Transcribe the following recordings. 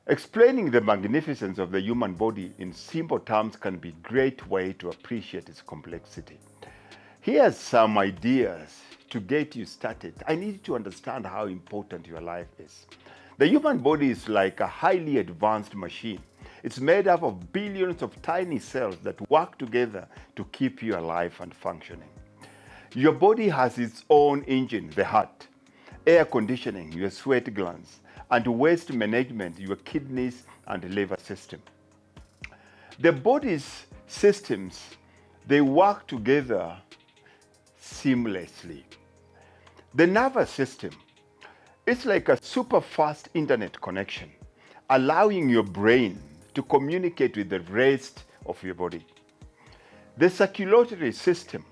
Explaining the magnificence of the human body in simple terms can be a great way to appreciate its complexity. Here's some ideas to get you started. I need you to understand how important your life is. The human body is like a highly advanced machine. It's made up of billions of tiny cells that work together to keep you alive and functioning. Your body has its own engine, the heart, air conditioning, your sweat glands, and waste management, your kidneys and liver system. The body's systems, they work together seamlessly. The nervous system, it's like a super fast internet connection, allowing your brain to communicate with the rest of your body. The circulatory system,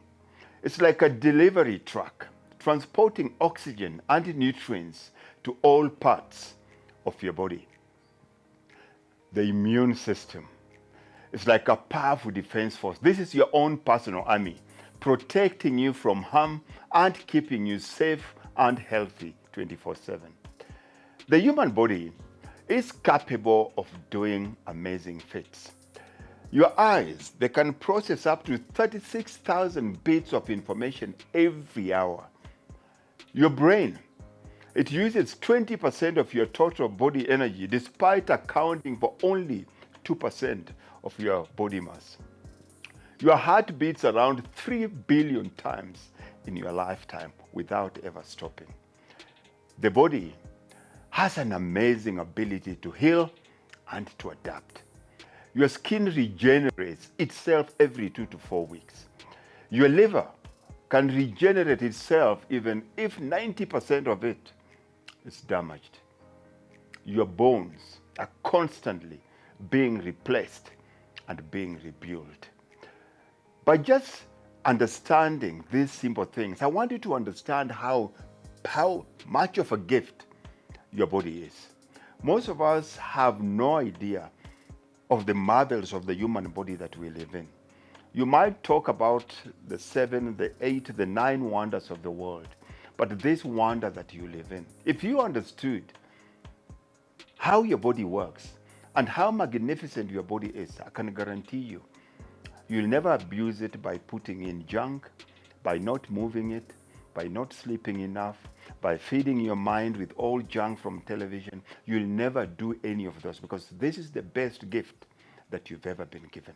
it's like a delivery truck, transporting oxygen and nutrients to all parts of your body. The immune system, it's like a powerful defense force. This is your own personal army, protecting you from harm and keeping you safe and healthy 24/7. The human body is capable of doing amazing feats. Your eyes, they can process up to 36,000 bits of information every hour. Your brain, it uses 20% of your total body energy despite accounting for only 2% of your body mass. Your heart beats around 3 billion times in your lifetime without ever stopping. The body has an amazing ability to heal and to adapt. Your skin regenerates itself every 2 to 4 weeks. Your liver can regenerate itself even if 90% of it is damaged. Your bones are constantly being replaced and being rebuilt. By just understanding these simple things, I want you to understand how much of a gift your body is. Most of us have no idea of the marvels of the human body that we live in. You might talk about the 7, the 8, the 9 wonders of the world, but this wonder that you live in, if you understood how your body works and how magnificent your body is, I can guarantee you, you'll never abuse it by putting in junk, by not moving it, by not sleeping enough, by feeding your mind with all junk from television. You'll never do any of those because this is the best gift that you've ever been given.